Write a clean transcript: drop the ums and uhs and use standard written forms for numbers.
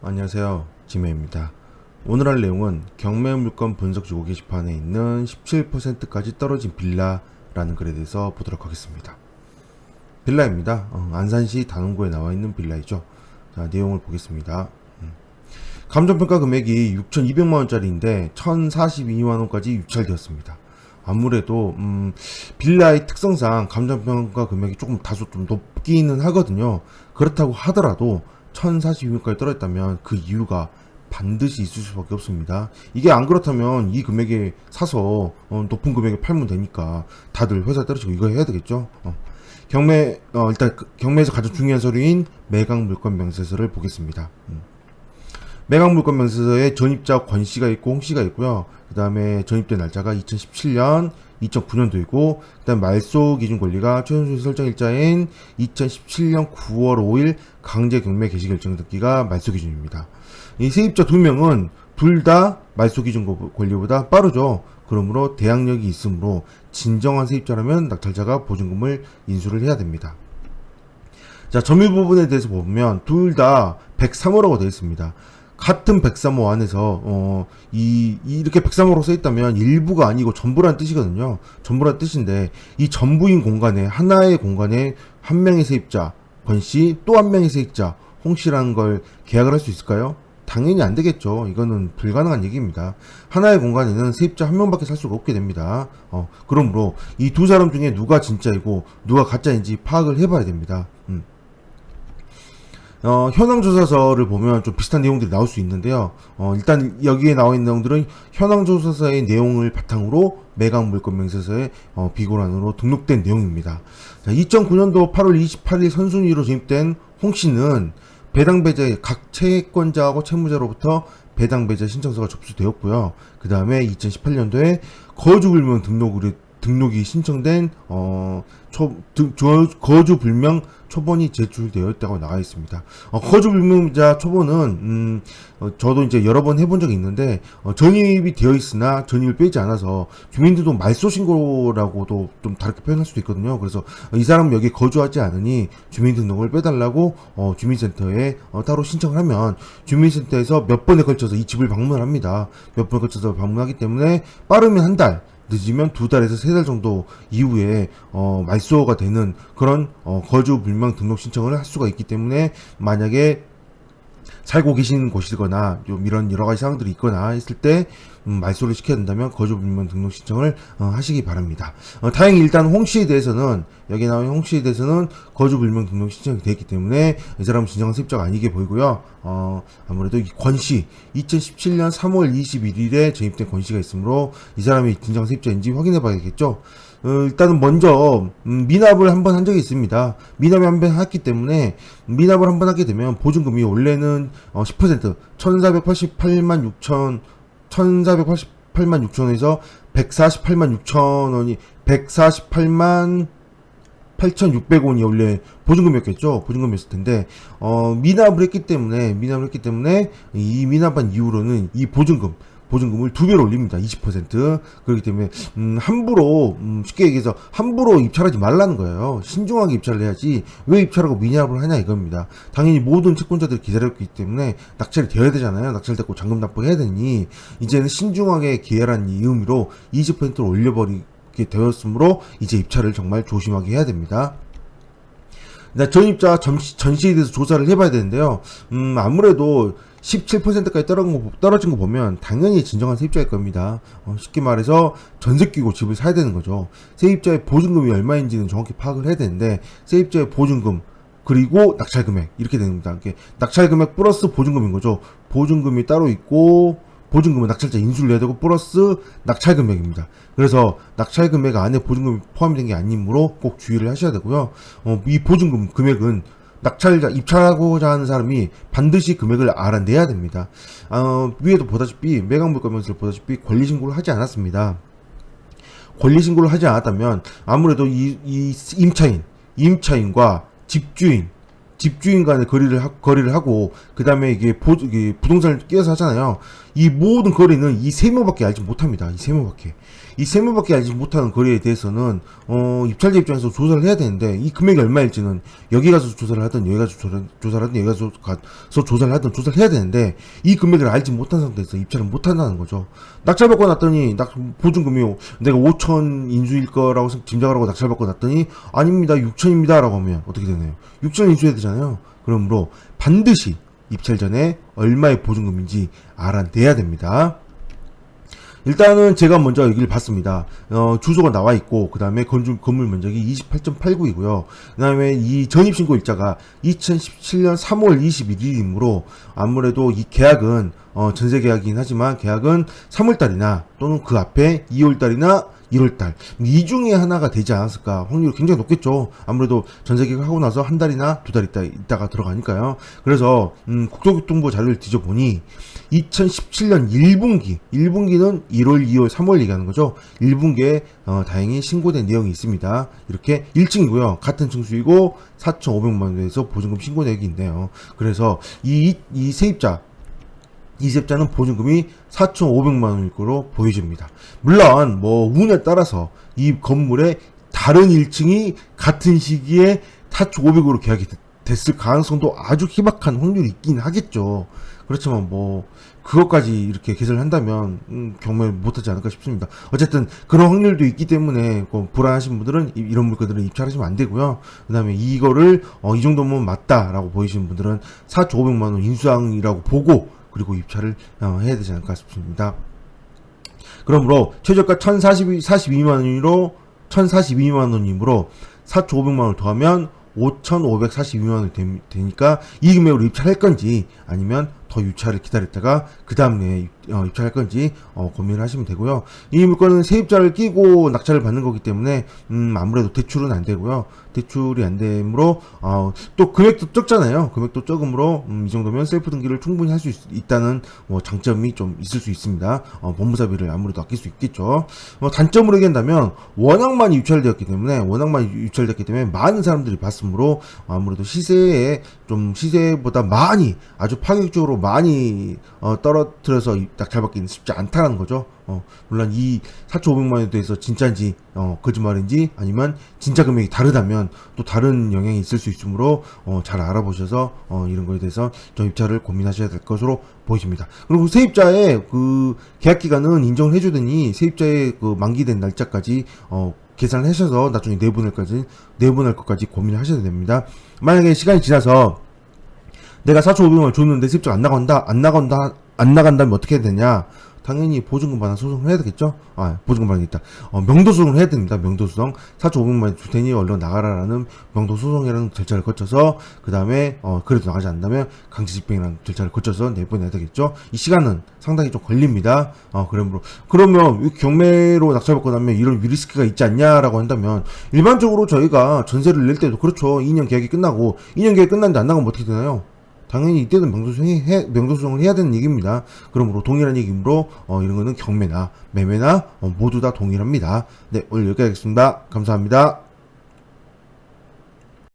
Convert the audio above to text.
안녕하세요, 지메입니다. 오늘 할 내용은 경매 물건 분석 주고 게시판에 있는 17%까지 떨어진 빌라라는 글에 대해서 보도록 하겠습니다. 빌라입니다. 안산시 단원구에 나와 있는 빌라이죠. 자, 내용을 보겠습니다. 감정평가 금액이 6,200만원짜리인데 1,042만원까지 유찰되었습니다. 아무래도 빌라의 특성상 감정평가 금액이 조금 다소 좀 높기는 하거든요. 그렇다고 하더라도 1,042만원까지 떨어졌다면 그 이유가 반드시 있을 수밖에 없습니다. 이게 안 그렇다면 이 금액에 사서 높은 금액에 팔면 되니까 다들 회사 때려치고 이거 해야 되겠죠. 일단 경매에서 가장 중요한 서류인 매각 물건 명세서를 보겠습니다. 매각 물건 명세서에 전입자 권씨가 있고 홍씨가 있고요. 그 다음에 전입된 날짜가 2017년, 2009년도이고, 그 다음 말소 기준 권리가 최종적 설정 일자인 2017년 9월 5일 강제 경매 개시 결정 듣기가 말소 기준입니다. 이 세입자 2명은 둘 다 말소 기준 권리보다 빠르죠. 그러므로 대항력이 있으므로 진정한 세입자라면 낙찰자가 보증금을 인수를 해야 됩니다. 자, 점유 부분에 대해서 보면 둘 다 103호라고 되어 있습니다. 같은 103호 안에서 이렇게 103호로 써있다면 일부가 아니고 전부란 뜻이거든요. 전부란 뜻인데 이 전부인 공간에 하나의 공간에 한 명의 세입자 권씨 또 한 명의 세입자 홍씨라는 걸 계약을 할 수 있을까요? 당연히 안 되겠죠. 이거는 불가능한 얘기입니다. 하나의 공간에는 세입자 한 명밖에 살 수가 없게 됩니다. 그러므로 이 두 사람 중에 누가 진짜이고 누가 가짜인지 파악을 해봐야 됩니다. 현황조사서를 보면 좀 비슷한 내용들이 나올 수 있는데요. 일단 여기에 나와 있는 내용들은 현황조사서의 내용을 바탕으로 매각 물건 명세서에 비고란으로 등록된 내용입니다. 자, 2009년도 8월 28일 선순위로 진입된 홍씨는 배당 배제 각 채권자하고 채무자로부터 배당 배제 신청서가 접수되었고요. 그 다음에 2018년도에 거주불명 등록이 신청된 거주불명 초본이 제출되어 있다고 나와 있습니다. 거주불명자 초본은 저도 이제 여러 번 해본 적이 있는데 전입이 되어 있으나 전입을 빼지 않아서 주민등록 말소 신고라고도 좀 다르게 표현할 수도 있거든요. 그래서 이 사람은 여기 거주하지 않으니 주민등록을 빼달라고 주민센터에 따로 신청을 하면 주민센터에서 몇 번에 걸쳐서 이 집을 방문합니다. 몇 번에 걸쳐서 방문하기 때문에 빠르면 한 달, 늦으면 2달에서 3달 정도 이후에 말소가 되는 그런 거주 불명 등록 신청을 할 수가 있기 때문에 만약에 살고 계신 곳이거나 좀 이런 여러 가지 사항들이 있거나 했을 때 말소를 시켜야 된다면 거주 불명 등록 신청을 하시기 바랍니다. 다행히 일단 홍씨에 대해서는 여기 나온 홍씨에 대해서는 거주 불명 등록 신청이 되었기 때문에 이 사람은 진정한 세입자가 아니게 보이고요. 아무래도 이 권씨 2017년 3월 21일에 전입된 권씨가 있으므로 이 사람이 진정한 세입자인지 확인해 봐야겠죠. 일단은 먼저 미납을 한번 한 적이 있습니다. 미납을 한번 했기 때문에 미납을 한번 하게 되면 보증금이 원래는 10% 1488만 6천원에서 148만 6천원이 148만 8,600원이 원래 보증금이었겠죠. 보증금이었을 텐데 미납을 했기 때문에 이 미납한 이후로는 이 보증금을 2배로 올립니다. 20%. 그렇기 때문에 함부로 쉽게 얘기해서 함부로 입찰하지 말라는 거예요. 신중하게 입찰을 해야지 왜 입찰하고 미납을 하냐 이겁니다. 당연히 모든 채권자들이 기다렸기 때문에 낙찰이 되어야 되잖아요. 낙찰됐고 잔금 납부해야 되니 이제는 신중하게 계약한 이 의미로 20%를 올려버리게 되었으므로 이제 입찰을 정말 조심하게 해야 됩니다. 전입자 전시에 대해서 조사를 해봐야 되는데요. 아무래도 17%까지 떨어진 거 보면 당연히 진정한 세입자일 겁니다. 쉽게 말해서 전세 끼고 집을 사야 되는 거죠. 세입자의 보증금이 얼마인지는 정확히 파악을 해야 되는데 세입자의 보증금 그리고 낙찰 금액 이렇게 됩니다. 낙찰 금액 플러스 보증금인 거죠. 보증금이 따로 있고 보증금은 낙찰자 인수를 해야 되고 플러스 낙찰 금액입니다. 그래서 낙찰 금액 안에 보증금이 포함이 된 게 아니므로 꼭 주의를 하셔야 되고요. 이 보증금 금액은 낙찰자 입찰하고자 하는 사람이 반드시 금액을 알아내야 됩니다. 위에도 보다시피 매각 물건 명세를 보다시피 권리 신고를 하지 않았습니다. 권리 신고를 하지 않았다면 아무래도 이 임차인과 집주인 간의 거래를 하고, 그 다음에 이게 부동산을 끼워서 하잖아요. 이 모든 거래는 이 3명밖에 알지 못합니다. 이 3명밖에. 이 3명밖에 알지 못하는 거래에 대해서는 입찰자 입장에서 조사를 해야 되는데 이 금액이 얼마일지는 여기 가서 조사를 하든 여기 가서 조사를 하든 여기 가서 조사를 하든 조사를 해야 되는데 이 금액을 알지 못한 상태에서 입찰을 못 한다는 거죠. 낙찰받고 났더니 보증금이 내가 5천 인수일 거라고 짐작을 하고 낙찰받고 났더니 아닙니다 6천입니다 라고 하면 어떻게 되나요? 6천 인수해야 되잖아요. 그러므로 반드시 입찰 전에 얼마의 보증금인지 알아내야 됩니다. 일단은 제가 먼저 여기를 봤습니다. 주소가 나와 있고, 그 다음에 건물 면적이 28.89이고요. 그 다음에 이 전입신고 일자가 2017년 3월 21일이므로 아무래도 이 계약은, 전세 계약이긴 하지만 계약은 3월달이나 또는 그 앞에 2월달이나 1월달 이 중에 하나가 되지 않았을까. 확률이 굉장히 높겠죠. 아무래도 전세 계약을 하고 나서 한 달이나 두 달 있다가 들어가니까요. 그래서 국토교통부 자료를 뒤져보니 2017년 1분기는 1월, 2월, 3월 얘기하는 거죠. 1분기에 다행히 신고된 내용이 있습니다. 이렇게 1층이고요. 같은 층수이고 4,500만 원에서 보증금 신고 내역이 있네요. 그래서 이 세입자는 보증금이 4,500만 원일 거로 보여집니다. 물론 뭐 운에 따라서 이 건물의 다른 1층이 같은 시기에 4,500으로 계약이 됐을 가능성도 아주 희박한 확률이 있긴 하겠죠. 그렇지만 뭐 그것까지 이렇게 계산을 한다면 경매를 못하지 않을까 싶습니다. 어쨌든 그런 확률도 있기 때문에 불안하신 분들은 이런 물건들은 입찰하시면 안 되고요. 그 다음에 이거를 이 정도면 맞다라고 보이시는 분들은 4,500만 원 인수항이라고 보고 그리고 입찰을 해야 되지 않을까 싶습니다. 그러므로 최저가 1,042만 원이므로 4,500만 원을 더하면 5,542만 원이 되니까 이 금액으로 입찰할 건지 아니면 더 유찰을 기다렸다가 그 다음에 입찰할 건지 고민을 하시면 되고요. 이 물건은 세입자를 끼고 낙찰을 받는 거기 때문에 아무래도 대출은 안 되고요. 대출이 안 되므로 또 금액도 적잖아요. 금액도 적으므로 이 정도면 셀프 등기를 충분히 할 수 있다는 장점이 좀 있을 수 있습니다. 법무사비를 아무래도 아낄 수 있겠죠. 단점으로 얘기한다면 워낙 많이 유찰되었기 때문에 많은 사람들이 봤으므로 아무래도 시세보다 많이 아주 파격적으로 많이 떨어뜨려서 낙찰받기는 쉽지 않다는 거죠. 물론 이 4,500만 원에 대해서 진짜인지 거짓말인지 아니면 진짜 금액이 다르다면 또 다른 영향이 있을 수 있으므로 잘 알아보셔서 이런 거에 대해서 좀 입찰을 고민하셔야 될 것으로 보입니다. 그리고 세입자의 그 계약 기간은 인정을 해주더니 세입자의 그 만기된 날짜까지 계산을 하셔서 나중에 내보낼 것까지 고민을 하셔야 됩니다. 만약에 시간이 지나서 내가 4,500원을 줬는데 세입자가 안 나간다면 어떻게 해야 되냐? 당연히 보증금 반환 소송을 해야 되겠죠? 보증금 반환이겠다. 명도소송을 해야 됩니다. 명도소송. 4,500만 원 줄 테니 얼른 나가라라는 명도소송이라는 절차를 거쳐서, 그 다음에, 그래도 나가지 않는다면 강제집행이라는 절차를 거쳐서 내보내야 되겠죠? 이 시간은 상당히 좀 걸립니다. 그러면 경매로 낙찰받고 나면 이런 리스크가 있지 않냐라고 한다면, 일반적으로 저희가 전세를 낼 때도 그렇죠. 2년 계약이 끝났는데 안 나가면 어떻게 되나요? 당연히 이때는 명도소송을 해야 되는 얘기입니다. 그러므로 동일한 얘기므로 이런 거는 경매나 매매나 모두 다 동일합니다. 네, 오늘 여기까지 하겠습니다. 감사합니다.